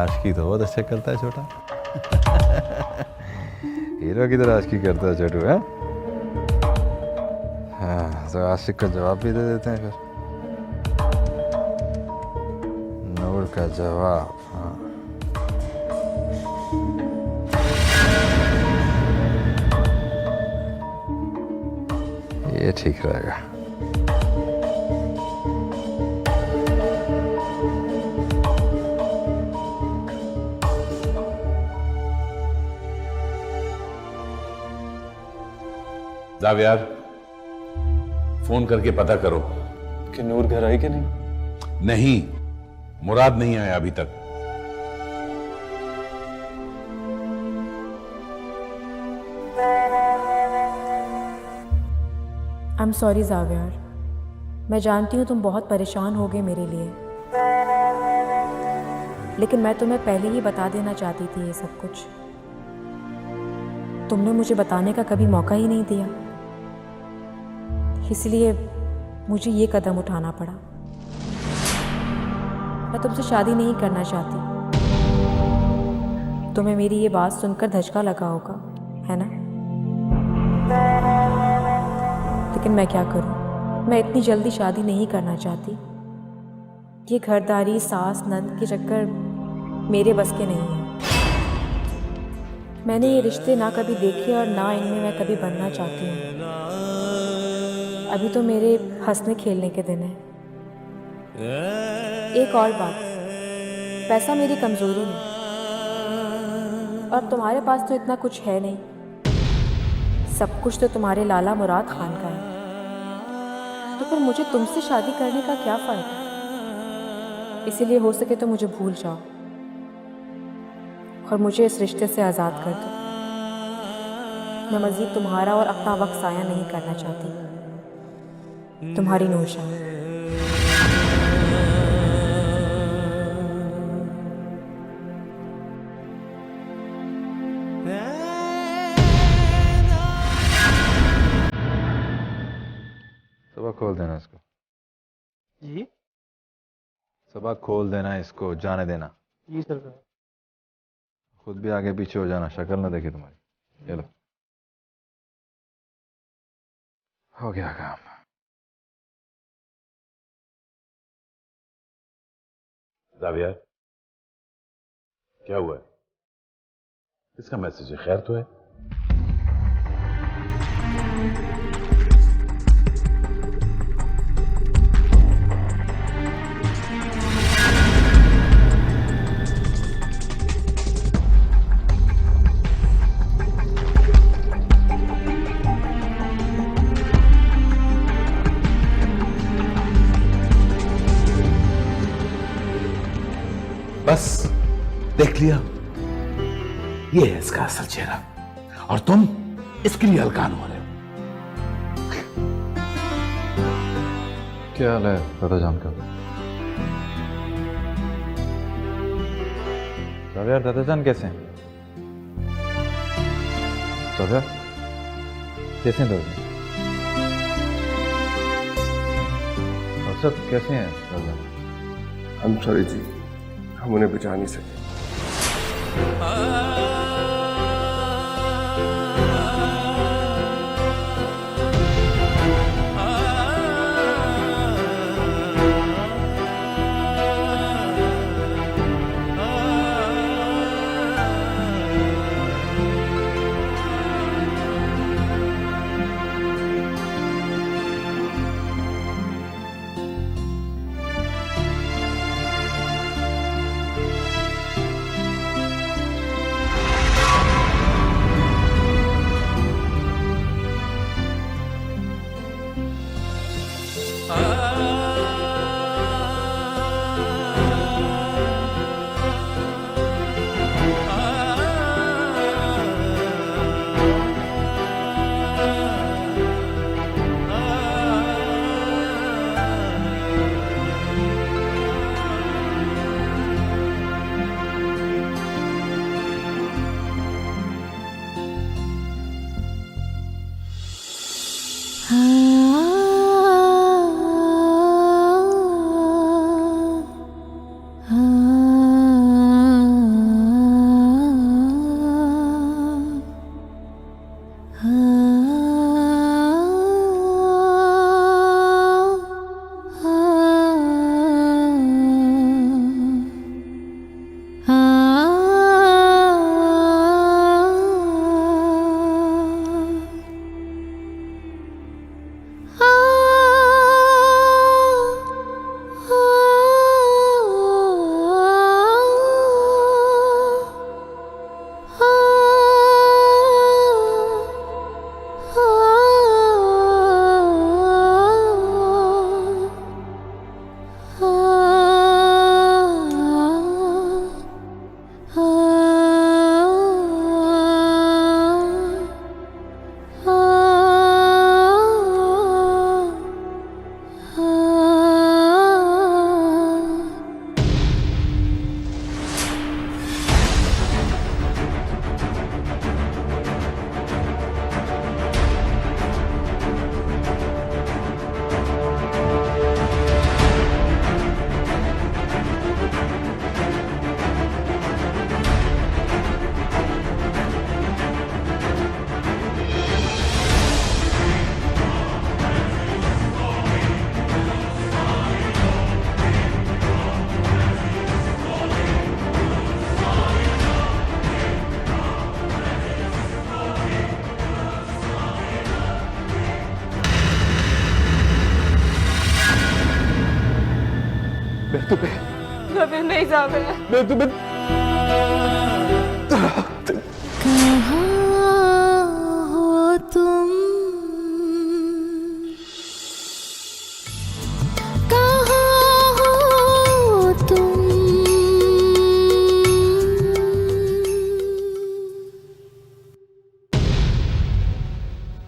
आशिकी तो बहुत अच्छा करता है छोटा। हीरो की तरह आशिकी करता है छोटू है। हाँ तो आशिक का जवाब भी दे देते हैं फिर। नूर का जवाब, हाँ ये ठीक रहेगा। जावियार, फोन करके पता करो कि नूर घर आई कि नहीं। नहीं, मुराद नहीं आया अभी तक। आई एम सॉरी जावियार, मैं जानती हूँ तुम बहुत परेशान होगे मेरे लिए, लेकिन मैं तुम्हें पहले ही बता देना चाहती थी ये सब कुछ। तुमने मुझे बताने का कभी मौका ही नहीं दिया, इसलिए मुझे ये कदम उठाना पड़ा। मैं तुमसे शादी नहीं करना चाहती। तुम्हें मेरी ये बात सुनकर धचका लगा होगा, है ना? लेकिन मैं क्या करूं, मैं इतनी जल्दी शादी नहीं करना चाहती। ये घरदारी, सास, नंद के चक्कर मेरे बस के नहीं है। मैंने ये रिश्ते ना कभी देखे और ना इनमें मैं कभी बनना चाहती हूँ। अभी तो मेरे हंसने खेलने के दिन है। एक और बात, पैसा मेरी कमजोरी है और तुम्हारे पास तो इतना कुछ है नहीं। सब कुछ तो तुम्हारे लाला मुराद खान का है, तो फिर मुझे तुमसे शादी करने का क्या फायदा? इसीलिए हो सके तो मुझे भूल जाओ और मुझे इस रिश्ते से आज़ाद कर दो। मैं मज़ीद तुम्हारा और अपना वक्त ज़ाया नहीं करना चाहती। तुम्हारी नूरशाह। सुबह खोल देना इसको। जी सुबह खोल देना इसको, जाने देना। जी सर। खुद भी आगे पीछे हो जाना, शक्ल ना देखे तुम्हारी। चलो हो गया काम। जावियार, क्या हुआ है? इसका मैसेज है, खैर तो है? बस देख लिया, ये है इसका असल चेहरा और तुम इसके लिए हलकान हो रहे हो। क्या हाल है दादा जान का? जावियार, दादा जान कैसे हैं? जावियार कैसे हैं दादा? सब कैसे हैं दादा? हम सॉरी जी, हम उन्हें बचा नहीं सके। मैं तुम्हें जाबिर नहीं जाबिर। मैं तुम्हें कहाँ हो तुम, कहाँ हो तुम।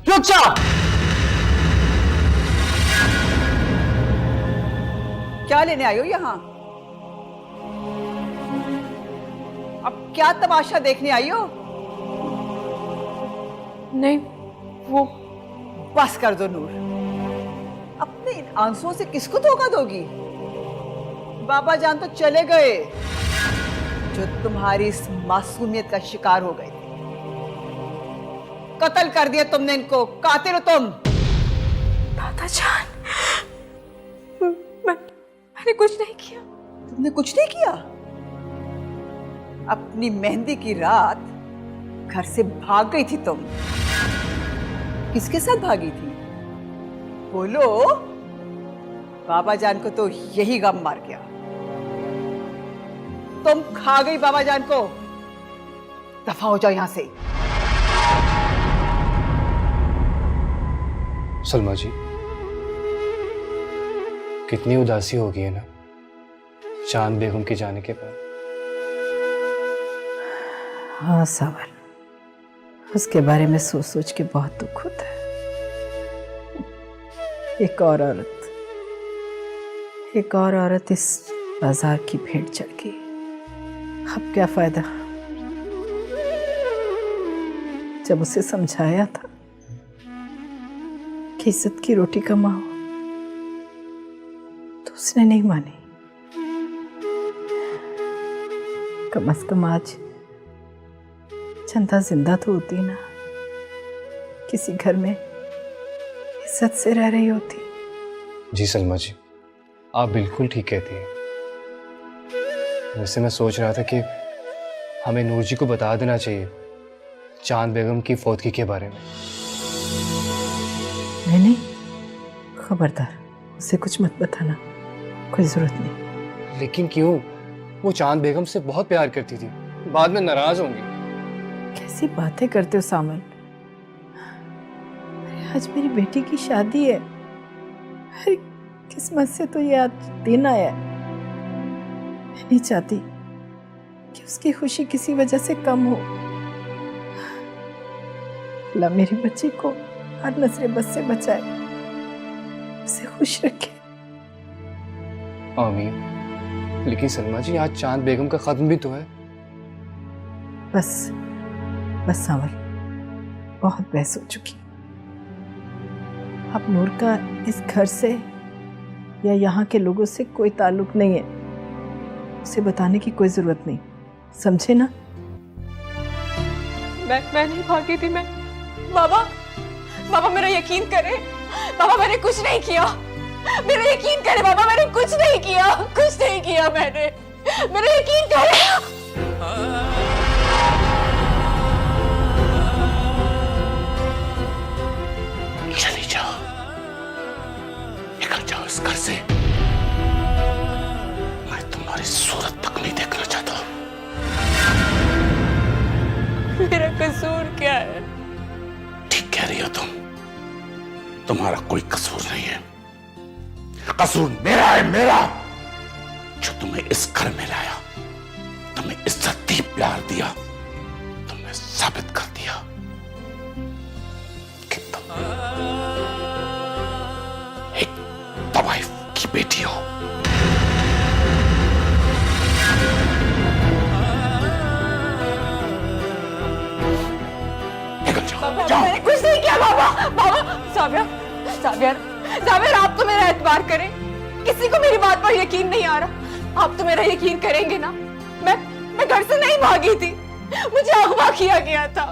चुपचाप। क्या लेने आई हो यहाँ? अब क्या तमाशा देखने आई हो? नहीं, वो बस कर दो नूर, अपने इन आंसुओं से किसको धोखा दोगी? बाबा जान तो चले गए जो तुम्हारी इस मासूमियत का शिकार हो गए। कत्ल कर दिया तुमने इनको, कातिल हो तुम। दादा जान, मैंने कुछ नहीं किया। तुमने कुछ नहीं किया? अपनी मेहंदी की रात घर से भाग गई थी तुम। किसके साथ भागी थी? बोलो। बाबा जान को तो यही गम मार गया। तुम खा गई बाबा जान को। दफा हो जाओ यहां से। सलमा जी, कितनी उदासी होगी है ना चांद बेगम के जाने के बाद। हाँ सावर, उसके बारे में सोच सोच के बहुत दुख होता है। एक और औरत इस बाजार की भेंट चढ़ गई। अब क्या फायदा? जब उसे समझाया था कि इज्जत की रोटी कमाओ, तो उसने नहीं मानी। कम से कम आज चंदा जिंदा तो होती ना, किसी घर में इज्जत से रह रही होती। जी सलमा जी, आप बिल्कुल ठीक कहती हैं। वैसे मैं सोच रहा था कि हमें नूर जी को बता देना चाहिए चांद बेगम की फौतगी के बारे में। नहीं, खबरदार, उसे कुछ मत बताना, कोई जरूरत नहीं। लेकिन क्यों? वो चांद बेगम से बहुत प्यार करती थी, बाद में नाराज होंगी। कैसी बातें करते हो सामन? अरे आज मेरी बेटी की शादी है। अरे किस्मत से तो ये आज दिन आया है। मैं नहीं चाहती कि उसकी खुशी किसी वजह से कम हो। अल्लाह मेरी बच्ची को हर नजरे बस से बचाए, उसे खुश रखे। आमीन। लेकिन सलमा जी, आज चांद बेगम का खत्म भी तो है। बस सांवर, बहुत बहस हो चुकी। अब नूर का इस घर से या यहाँ के लोगों से कोई ताल्लुक नहीं है। उसे बताने की कोई जरूरत नहीं, समझे ना? मैं नहीं भागी थी। मैं बाबा मेरा यकीन करें। बाबा मैंने कुछ नहीं किया। मेरा यकीन करें बाबा, मैंने कुछ नहीं किया मैंने। मेरा यकीन करें। चली जाओ, निकल जाओ इस घर से। मैं तुम्हारी सूरत तक नहीं देखना चाहता। मेरा कसूर क्या है? ठीक कह रही हो तुम, तुम्हारा कोई कसूर नहीं है। कसूर मेरा है, मेरा, जो तुम्हें इस घर में लाया, तुम्हें इज्जत दी, प्यार दिया, तुमने साबित कर दिया कि तुम एक तवाइफ की बेटी हो। निकल जाओ, जाओ। मैंने कुछ नहीं किया बाबा। साबिर, आप तो मेरा एतबार करें। किसी को मेरी बात पर यकीन नहीं आ रहा। आप तो मेरा यकीन करेंगे ना? मैं घर से नहीं भागी थी, मुझे अगवा किया गया था।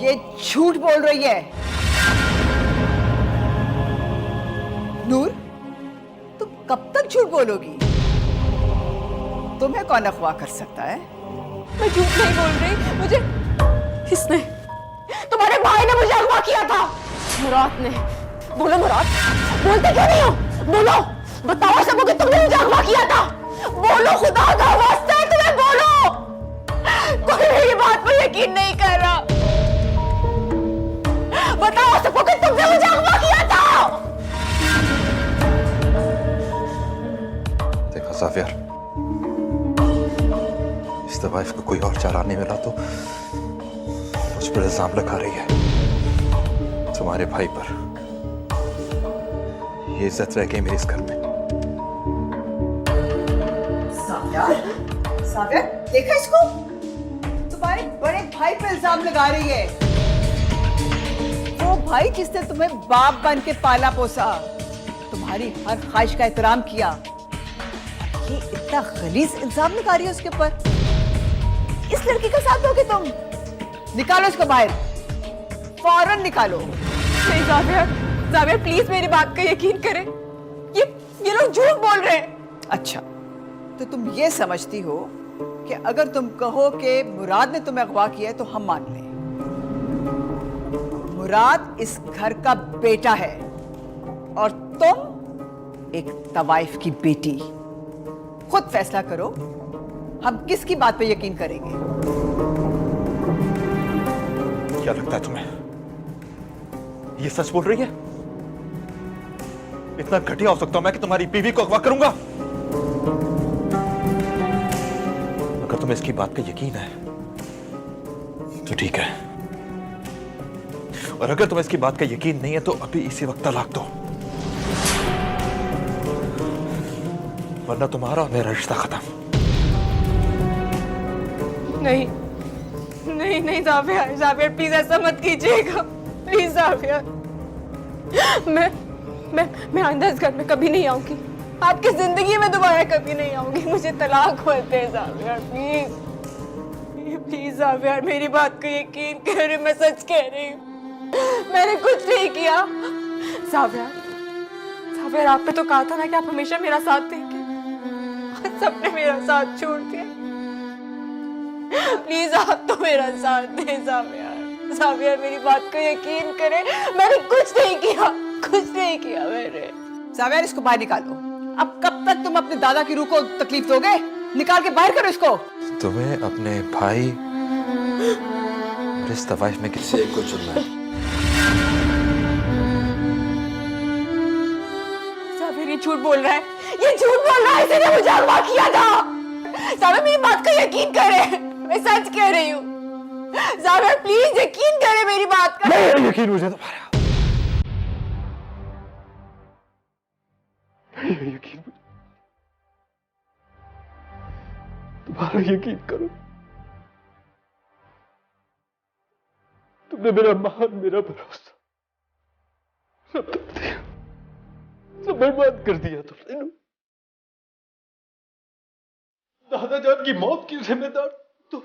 ये झूठ बोल रही है नूर। तुम कब तक झूठ बोलोगी? तुम्हें कौन अगवा कर सकता है? मैं झूठ नहीं बोल रही। मुझे किसने? तुम्हारे भाई ने मुझे अगवा किया था। मुराद ने। बोलो मुराद, बोलते क्यों नहीं हो? बोलो, बताओ सबको कि तुमने मुझे अगवा किया था। बोलो, खुदा का वास्ता है तुम्हें, बोलो। कोई मेरी बात पर यकीन नहीं कर रहा। बताओ सबको कि तुमने मुझे अगवा किया था। देखो साफिया, इस तवाइफ को कोई और चारा नहीं मिला तो मुझ पर इल्जाम लगा रही है तुम्हारे भाई पर। ये इज्जत रह गई मेरे इस घर में। सागर, देखा इसको? तुम्हारे बड़े भाई पे इल्जाम लगा रही है। वो भाई जिसने तुम्हें बाप बन के पाला पोसा, तुम्हारी हर ख्वाहिश का एहतराम किया, ये इतना गलीज इल्जाम लगा रही है उसके ऊपर। इस लड़की का साथ दोगे तुम? निकालो इसको बाहर, फौरन निकालो। नहीं जावेद प्लीज मेरी बात का यकीन करें। ये लोग झूठ बोल रहे हैं। अच्छा, तो तुम ये समझती हो कि अगर तुम कहो कि मुराद ने तुम्हें अगवा किया है तो हम मान लें? मुराद इस घर का बेटा है और तुम एक तवाइफ की बेटी। खुद फैसला करो, हम किसकी बात पे यकीन करेंगे? क्या लगता है तुम्हें ये सच बोल रही है? इतना घटिया हो सकता हूं मैं कि तुम्हारी बीवी को अगवा करूंगा? अगर तुम्हें इसकी बात का यकीन है तो ठीक है, और अगर तुम्हें इसकी बात का यकीन नहीं है तो अभी इसी वक्त तलाक दो, वरना तुम्हारा और मेरा रिश्ता खत्म। नहीं नहीं नहीं जावेद प्लीज ऐसा मत कीजिएगा। प्लीज जावेद, मैं आइंदा इस घर में कभी नहीं आऊंगी। आपकी जिंदगी में दोबारा कभी नहीं आऊंगी। मुझे तलाक मत दे जावेद, प्लीज प्लीज जावेद, मेरी बात को यकीन करें, मैं सच कह रही हूँ। मैंने कुछ नहीं किया। जावेद आपने तो कहा था ना कि आप हमेशा मेरा साथ देंगे। सबने मेरा साथ छोड़ दिया। प्लीज आप तो मेरा साथ दें जावेद, मेरी बात को यकीन करें। मैंने कुछ नहीं किया मैंने। जावेद, इसको बाहर निकालो। अब कब तक तुम अपने दादा की रूह को तकलीफ दोगे? निकाल के बाहर करो इसको। तुम्हें अपने भाई और इस तवाइफ में किसी एक को चुनना है। जावेद ये झूठ बोल रहा है, इसने मुझे अगवा किया था। जावेद मेरी बात का यकीन करे, मैं सच कह रही हूँ। जावेद प्लीज यकीन करे मेरी बात का। नहीं यकीन मुझे तुम्हारा, यकीन तुम्हारा यकीन करो। तुमने मेरा मान, मेरा भरोसा सब तोड़ दिया, सब बर्बाद कर दिया तुमने। दादाजान की मौत की जिम्मेदार तुम।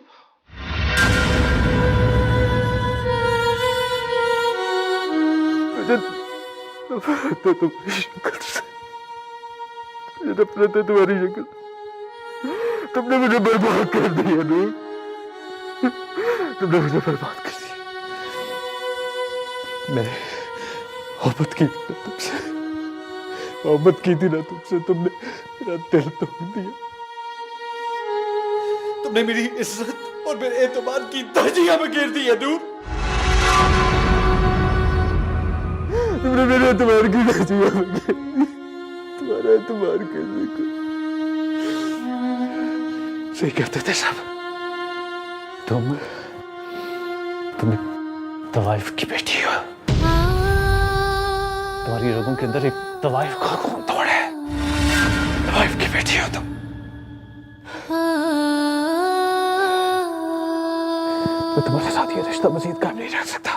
मुझे नफरत है तुम्हारी शक्ल से, मुझे नफरत है तुम्हारी शक्ल। तुमने मुझे बर्बाद कर दिया नूर, तुमने मुझे बर्बाद कर दिया। मैंने मोहब्बत की थी ना तुमसे, मोहब्बत की थी ना तुमसे, तुमने मेरा दिल तोड़ दिया। तुमने मेरी इज्जत और मेरे एतबार की धज्जियां में गिर दी है नूर। तुमने मेरे एतबार की धज्जियां में गिर दी। तुम्हारा एतबार कैसे कर? सही कहते थे सब। तुम तवाइफ की बेटी हो। तुम्हारी रगों के अंदर एक तवाइफ का खून दौड़ा है। तवाइफ की बेटी हो तुम। मैं तुम्हारे साथ ये रिश्ता मजीद कायम नहीं रख सकता।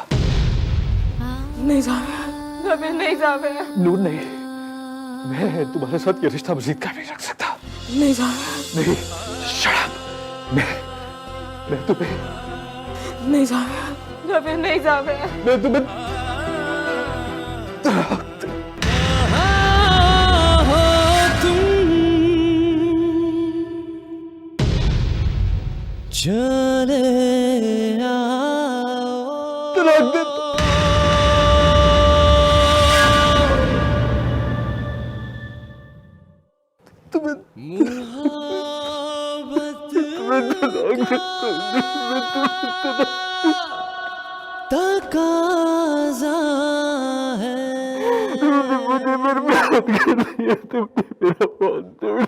नहीं जावेद, नहीं जावेद। नूर नहीं, मैं तुम्हारे साथ ये रिश्ता मजीद कायम नहीं रख सकता। नहीं जावेद, नहीं, शट अप। मैं तुम्हें नहीं जावेद, नहीं जावेद। मैं तुम्हें चले तलाक दे। तुम्हें तकाज़ा है मुझे बर्बाद कर दिया तुमने मेरा फोन तोड़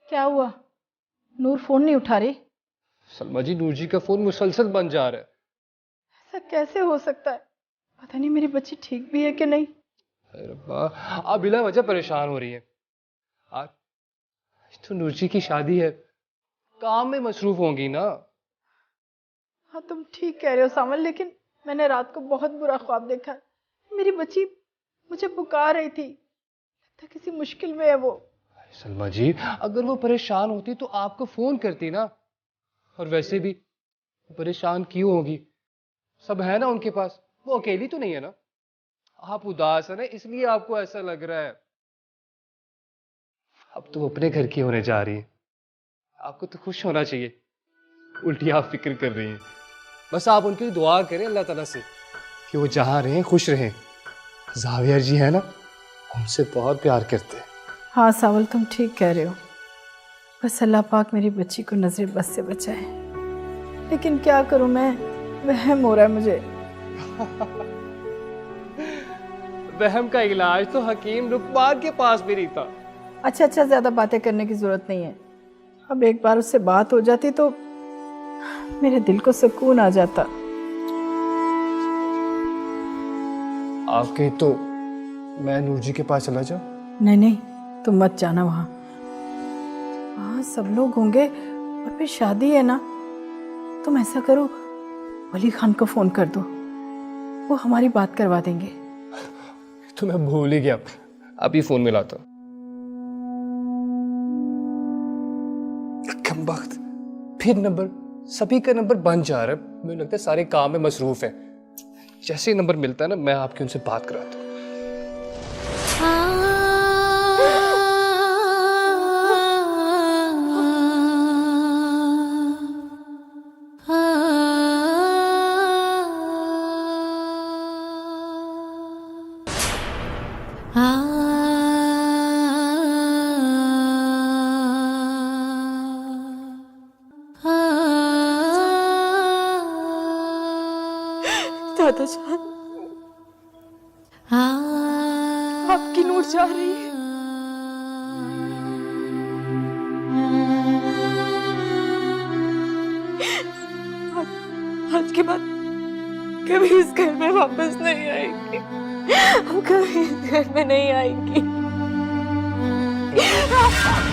क्या हुआ? नूर फोन नहीं उठा रही। सलमा जी, नूर जी का फोन मुसलसल बंद जा रहा है। ऐसा कैसे हो सकता है? पता नहीं मेरी बच्ची ठीक भी है कि नहीं। अरे रब्बा, आप बिला वजह परेशान हो रही है। आज तो नूर जी की शादी है, काम में मसरूफ होंगी ना। हाँ तुम ठीक कह रहे हो सावन, लेकिन मैंने रात को बहुत बुरा ख्वाब देखा। मेरी बच्ची मुझे पुकार रही थी, लगता किसी मुश्किल में है वो। सलमा जी, अगर वो परेशान होती तो आपको फोन करती ना। और वैसे भी परेशान क्यों होगी, सब है ना उनके पास, वो अकेली तो नहीं है ना। आप उदास है ना, इसलिए आपको ऐसा लग रहा है। अब तो अपने घर की होने जा रही है, आपको तो खुश होना चाहिए, उल्टी आप फिक्र कर रही हैं। बस आप उनके लिए दुआ करें अल्लाह ताला से कि वो जहां रहें खुश रहें। जावियर जी है ना, उनसे बहुत प्यार करते हैं। हाँ सावल, तुम ठीक कह रहे हो। बस अल्लाह पाक मेरी बच्ची को नजर बस से बचाए। लेकिन क्या करूं मैं, वहम हो रहा है मुझे। वहम का इलाज तो हकीम रुकबार के पास भी नहीं था। अच्छा अच्छा, ज्यादा बातें करने की जरूरत नहीं है। अब एक बार उससे बात हो जाती तो मेरे दिल को सुकून आ जाता। आपके तो मैं नूर जी के पास चला जाऊं? नहीं नहीं, तुम मत जाना वहाँ। वहाँ सब लोग होंगे और फिर शादी है ना। तुम ऐसा करो, वली खान को फोन कर दो, वो हमारी बात करवा देंगे। तो मैं भूल ही गया, अभी फोन मिलाता हूं। कम वक्त फिर नंबर, सभी का नंबर बंद जा रहा है। मुझे लगता है सारे काम में मसरूफ है। जैसे ही नंबर मिलता है ना, मैं आपकी उनसे बात कराता हूँ। दादा जान, आपकी नूर जा रही है। आज के बाद कभी इस घर में वापस नहीं आएगी। हम कभी इस घर में नहीं आएगी।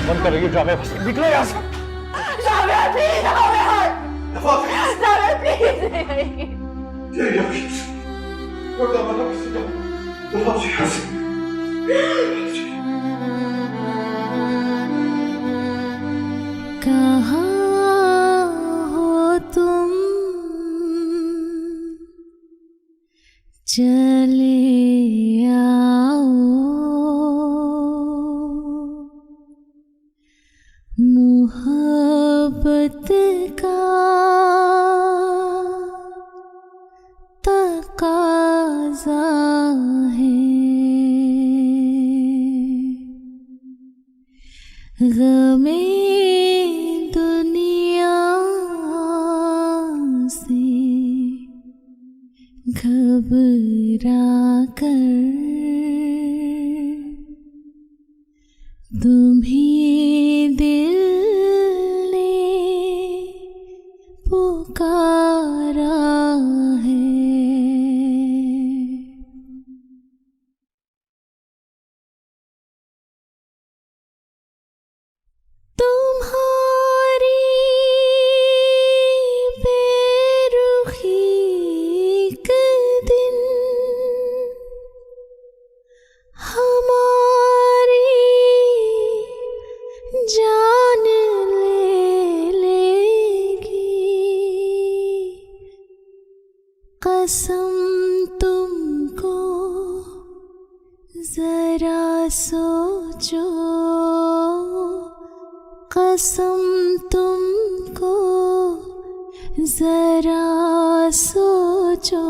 बंद कर रही ड्रामे, निकलो यहाँ से। जावेद प्लीज, जावेद प्लीज नहीं आएगी। कहाँ हो तुम, चले आओ, मोहब्बत का तकाज़ा है, गमे दुनिया से घबरा कर तुम्हें दिल ने पुकारा है। तुम्हारी बेरुखी के दिन हमारी जान ले लेगी। कसम तुमको जरा सोचो, कसम तुमको जरा सोचो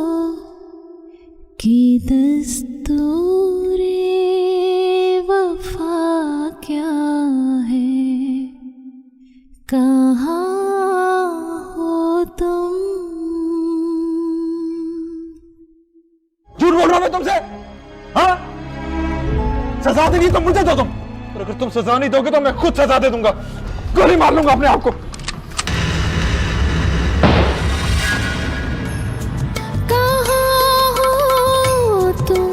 कि दस्तूरे वफा क्या है, कहाँ हो तुम। झूठ बोल रहा हूं मैं तुमसे? हाँ, सजा देनी तो मुझे दो तुम, और अगर तुम सजा नहीं दोगे तो मैं खुद सजा दे दूंगा, गोली मार लूंगा अपने आप को। कहाँ हो तुम।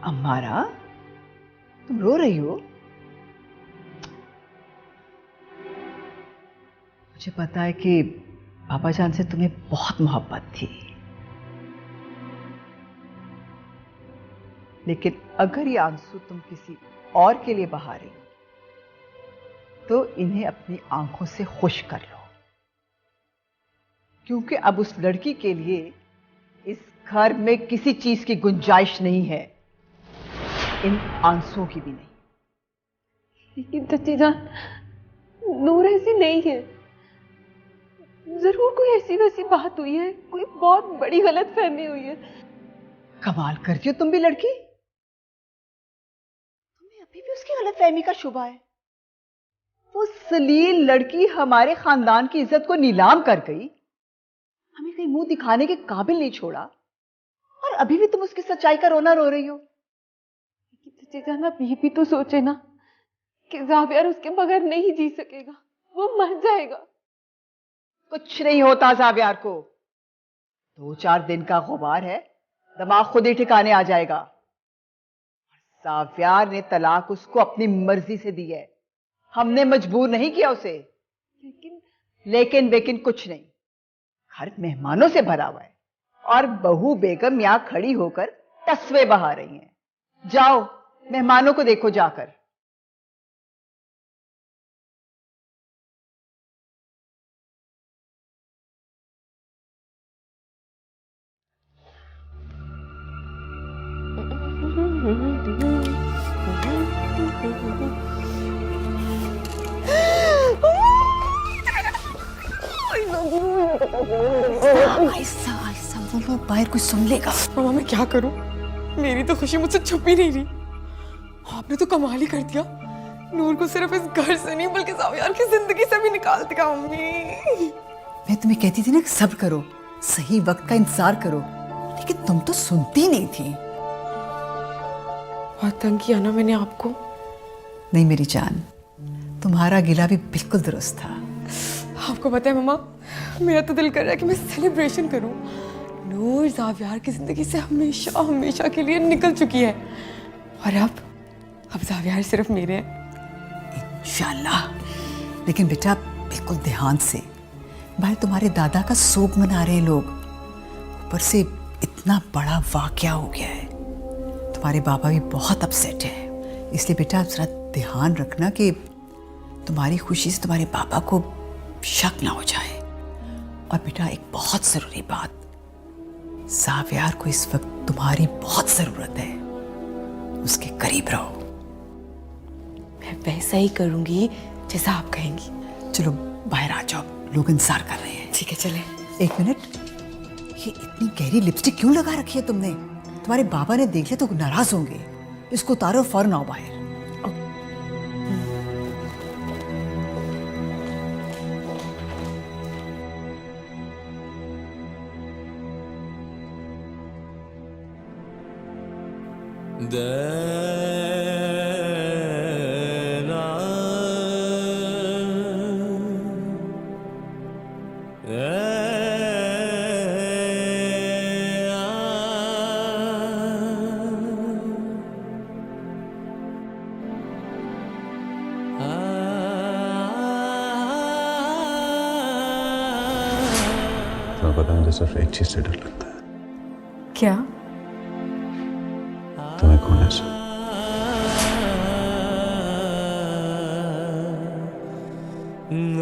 अम्मारा, तुम रो रही हो? मुझे पता है कि पापा जान से तुम्हें बहुत मोहब्बत थी, लेकिन अगर ये आंसू तुम किसी और के लिए बहा रही हो तो इन्हें अपनी आंखों से खुश कर लो, क्योंकि अब उस लड़की के लिए इस घर में किसी चीज की गुंजाइश नहीं है, इन आंसुओं की भी नहीं। लेकिन चाची जान, नूर ऐसी नहीं है। जरूर कोई ऐसी वैसी बात हुई है, कोई बहुत बड़ी गलतफहमी हुई है। कमाल करती हो तुम भी लड़की, तुम्हें अभी भी उसकी गलतफहमी का शुबा है। वो सलील लड़की हमारे खानदान की इज्जत को नीलाम कर गई, हमें कहीं मुंह दिखाने के काबिल नहीं छोड़ा, और अभी भी तुम उसकी सच्चाई का रोना रो रही हो। चाची जान, आप ये भी तो सोचे ना कि ज़ावियर उसके बगैर नहीं जी सकेगा, वो मर जाएगा। कुछ नहीं होता ज़ावियर को, 2-4 दिन का गुबार है, दिमाग खुद ही ठिकाने आ जाएगा। ज़ावियर ने तलाक उसको अपनी मर्जी से दी है, हमने मजबूर नहीं किया उसे। लेकिन कुछ नहीं, घर मेहमानों से भरा हुआ है और बहू बेगम यहां खड़ी होकर तस्वे बहा रही हैं। जाओ मेहमानों को देखो जाकर। ऐसा ऐसा वो लोग बाहर कुछ सुन लेगा। मामा, मैं क्या करूं? मेरी तो खुशी मुझसे छुप ही नहीं रही। आपने तो कमाल ही कर दिया, नूर को सिर्फ इस घर से नहीं बल्कि ज़ावियर की जिंदगी से भी निकाल दिया। अम्मी, मैं तुम्हें कहती थी ना कि सब्र करो, सही वक्त का इंतजार करो, लेकिन तुम तो सुनती नहीं थी। बहुत तंग किया ना मैंने आपको? नहीं मेरी जान, तुम्हारा गिला भी बिल्कुल दुरुस्त था। आपको पता है मम्मा, मेरा तो दिल कर रहा है कि मैं सेलिब्रेशन करूं। नूर ज़ावियर की जिंदगी से हमेशा हमेशा के लिए निकल चुकी है, और अब ज़ावियर सिर्फ मेरे हैं। इंशाल्लाह। लेकिन बेटा बिल्कुल ध्यान से, भाई तुम्हारे दादा का शोक मना रहे लोग, ऊपर से इतना बड़ा वाकया हो गया है, तुम्हारे बाबा भी बहुत अपसेट है। इसलिए बेटा जरा ध्यान रखना कि तुम्हारी खुशी से तुम्हारे पापा को शक ना हो जाए। और बेटा एक बहुत जरूरी बात, ज़ावियर को इस वक्त तुम्हारी बहुत जरूरत है, उसके करीब रहो। मैं वैसा ही करूंगी जैसा आप कहेंगी। चलो बाहर आ जाओ, लोग इंतजार कर रहे हैं। ठीक है, चले। 1 मिनट, ये इतनी गहरी लिपस्टिक क्यों लगा रखी है तुमने? तुम्हारे बाबा ने देख लिया तो नाराज होंगे। इसको उतारो, फौरन आओ बाहर। तुम्हें पता है मुझे सिर्फ एक चीज से डर लगता है। क्या? तुम्हें खोने से। न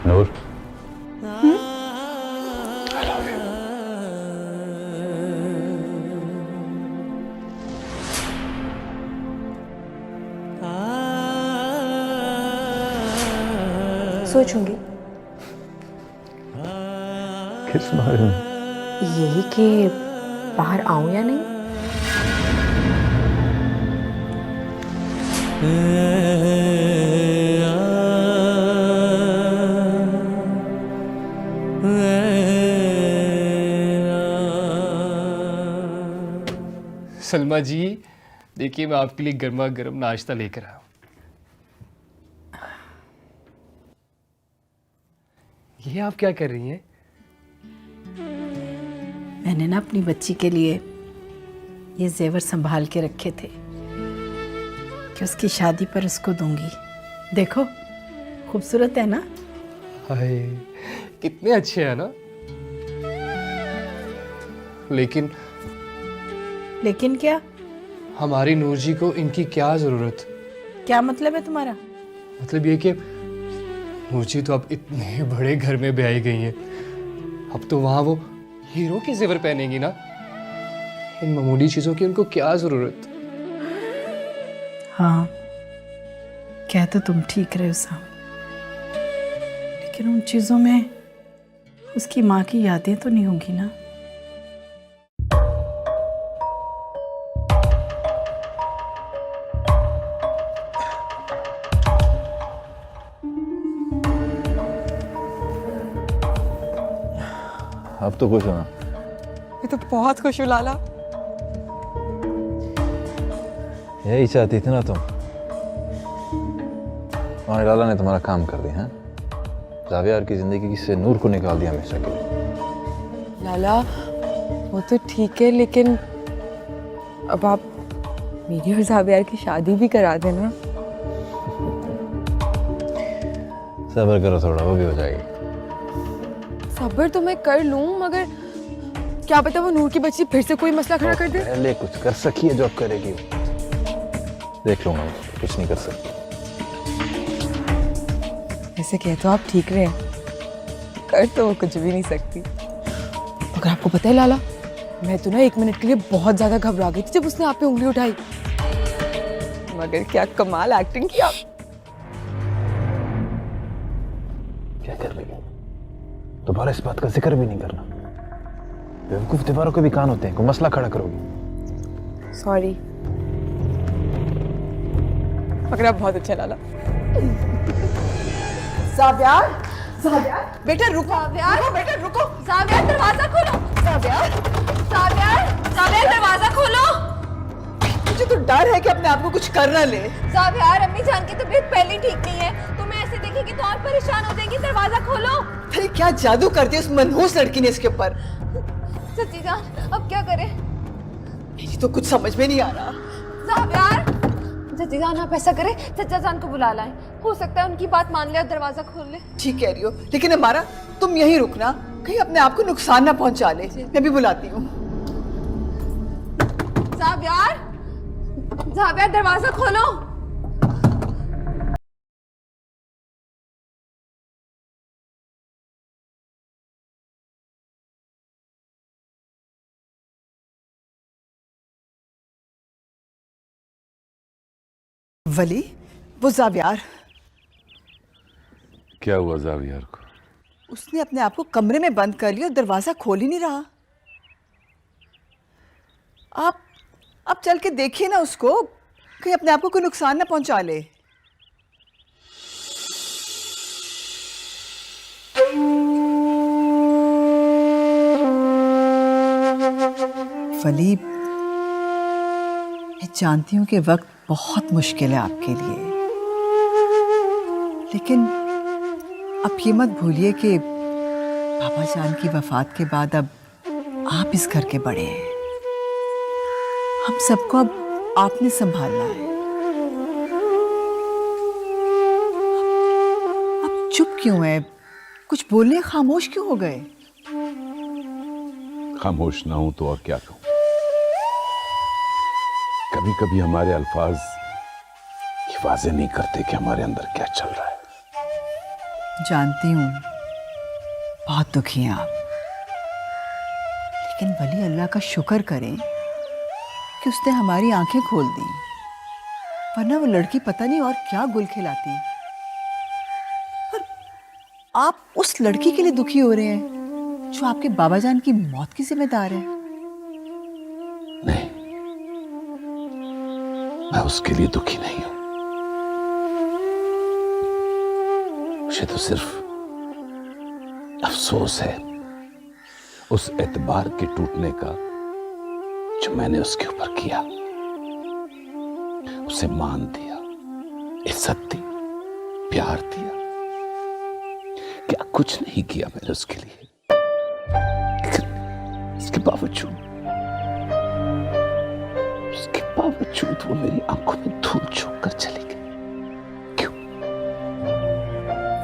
नूर सोचूंगी। किस बारे में? यही कि बाहर आऊं या नहीं। सलमा जी, देखिए मैं आपके लिए गर्मा गर्म नाश्ता लेकर आया हूं। ये आप क्या कर रही हैं? मैंने ना अपनी बच्ची के लिए ये जेवर संभाल के रखे थे कि उसकी शादी पर उसको दूंगी। देखो खूबसूरत है ना? हाय, कितने अच्छे हैं ना। लेकिन क्या? हमारी नूर जी को इनकी क्या जरूरत? क्या मतलब है तुम्हारा? मतलब ये कि नूर जी तो अब इतने बड़े घर में ब्याही गई हैं, अब तो वहां वो हीरो के जेवर पहनेंगी ना। इन मामूली चीजों की उनको क्या जरूरत? हाँ, कह तो तुम ठीक रहे हो साहब, लेकिन उन चीजों में उसकी माँ की यादें तो नहीं होंगी ना। अब तो खुश हो ना? मैं तो बहुत खुश हूँ लाला। यही चाहती थी ना तुम? तुम्हारे लाला ने तुम्हारा काम कर दिया है। जावियार की जिंदगी से नूर को निकाल दिया हमेशा के लिए। लाला वो तो ठीक है, लेकिन अब आप मेरी और जावियार की शादी भी करा देना। सब्र करो थोड़ा, वो भी हो जाएगी। सब्र तो मैं कर लूं, मगर क्या पता वो नूर की बच्ची फिर से कोई मसला खड़ा कर दे। पहले कुछ कर सकी है जो अब करेगी। देख लूंगा, कुछ नहीं कर सकती। ऐसे कह तो आप ठीक रहे हैं, कर तो वो कुछ भी नहीं सकती। मगर आपको पता है लाला, मैं तो ना 1 मिनट के लिए बहुत ज्यादा घबरा गई थी जब उसने आप पे उंगली उठाई। मगर क्या कमाल एक्टिंग की आप। क्या कर रही हो? दोबारा इस बात का जिक्र भी नहीं करना। बेवकूफ दीवारों के भी कान होते हैं, कोई मसला खड़ा करोगी। सॉरी, मगर आप बहुत अच्छा लाला। जावियार, जावियार, बेटा रुको। जावियार, बेटा रुको। जावियार दरवाजा खोलो। जावियार, जावियार, जावियार दरवाजा खोलो। मुझे तो डर है कि अपने आप को कुछ कर ना ले। जावियार, अम्मी जान की तबीयत पहले ही ठीक नहीं है, तो मैं ऐसे देखेंगी तो और परेशान हो जाएंगी। दरवाजा खोलो। अरे क्या जादू कर दिया उस मनहूस लड़की ने इसके ऊपर। सच्ची जान, अब क्या करें? मुझे तो कुछ समझ में नहीं आ रहा। जावियार, सच्ची जान आप ऐसा करें, चचा जान को बुला लाएं, हो सकता है उनकी बात मान ले और दरवाजा खोल ले। ठीक कह रही हो, लेकिन हमारा तुम यहीं रुकना, कहीं अपने आप को नुकसान ना पहुंचा ले। मैं भी बुलाती हूँ। जावियार, जावियार दरवाजा खोलो। वली, वो जावियार। क्या हुआ जावियार को? उसने अपने आप को कमरे में बंद कर लिया और दरवाजा खोल ही नहीं रहा। आप चल के देखिए ना उसको, कहीं अपने आप को कोई नुकसान ना पहुंचा ले। वली, मैं जानती हूँ कि वक्त बहुत मुश्किल है आपके लिए, लेकिन अब ये मत भूलिए कि पापा जान की वफात के बाद अब आप इस घर के बड़े हैं। हम सबको अब आपने संभालना है। अब चुप क्यों है? कुछ बोलने खामोश क्यों हो गए? खामोश ना हूं तो और क्या कहूं। कभी कभी हमारे अल्फाज ये वाज़ेह नहीं करते कि हमारे अंदर क्या चल रहा है। जानती हूँ बहुत दुखी हैं आप, लेकिन वली अल्लाह का शुक्र करें कि उसने हमारी आंखें खोल दी, वरना वो लड़की पता नहीं और क्या गुल खिलाती। और आप उस लड़की के लिए दुखी हो रहे हैं जो आपके बाबा जान की मौत की जिम्मेदार है। नहीं, मैं उसके लिए दुखी नहीं हूं। मुझे तो सिर्फ अफसोस है उस एतबार के टूटने का जो मैंने उसके ऊपर किया। उसे मान दिया, इज्जत दी, प्यार दिया, क्या कुछ नहीं किया मैंने उसके लिए। इसके बावजूद वो मेरी आंखों में धूल झोंक कर चली गई। क्यों?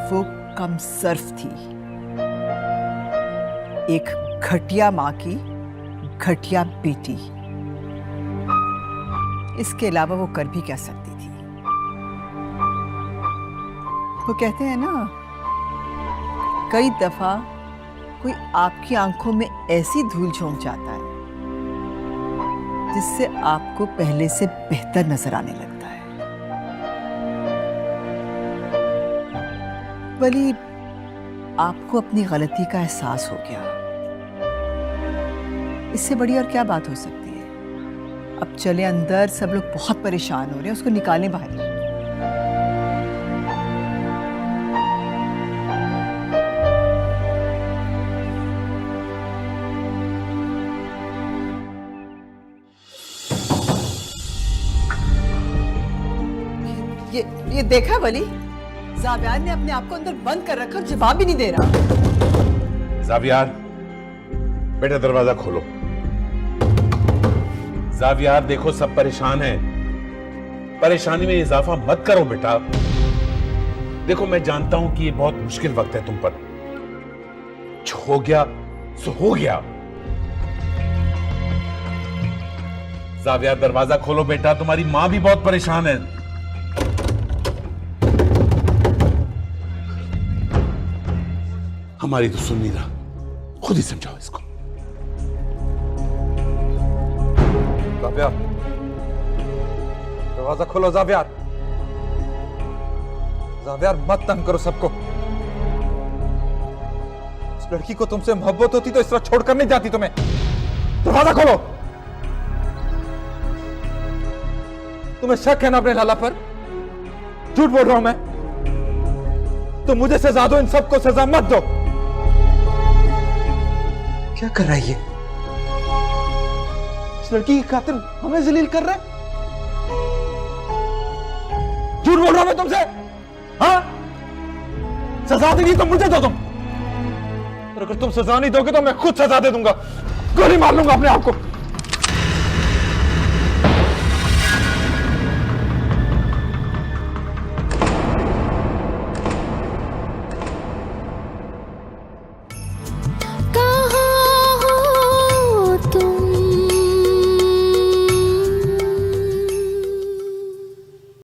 वो कम सर्फ थी, एक घटिया मां की घटिया बेटी। इसके अलावा वो कर भी क्या सकती थी? वो कहते हैं ना, कई दफा कोई आपकी आंखों में ऐसी धूल झोंक जाता है जिससे आपको पहले से बेहतर नजर आने लगता है। वली, आपको अपनी गलती का एहसास हो गया, इससे बड़ी और क्या बात हो सकती है। अब चले अंदर, सब लोग बहुत परेशान हो रहे हैं, उसको निकालें बाहर। ये देखा वली, जावियार ने अपने आप को अंदर बंद कर रखा, जवाब भी नहीं दे रहा। जावियार, बेटा दरवाजा खोलो। जावियार, देखो सब परेशान हैं, परेशानी में इजाफा मत करो बेटा। देखो मैं जानता हूं कि ये बहुत मुश्किल वक्त है तुम पर, जो हो गया सो हो गया। जावियार, दरवाजा खोलो बेटा, तुम्हारी मां भी बहुत परेशान है। हमारी तो सुन नहीं रहा, खुद ही समझाओ इसको। जावियार, दरवाजा खोलो। जावियार, जावियार मत तंग करो सबको। इस लड़की को तुमसे मोहब्बत होती तो इस तरह छोड़कर नहीं जाती तुम्हें। दरवाजा खोलो। तुम्हें शक है ना अपने लाला पर? झूठ बोल रहा हूं मैं? तो मुझे सजा दो, इन सबको सजा मत दो। क्या कर रहा है ये? इस लड़की की खातिर हमें जलील कर रहा है? झूठ बोल रहा हूं मैं तुमसे? हाँ, सजा देगी तो मुझे दो तुम, और अगर तुम सजा नहीं दोगे तो मैं खुद सजा दे दूंगा, गोली मार लूंगा अपने आप को।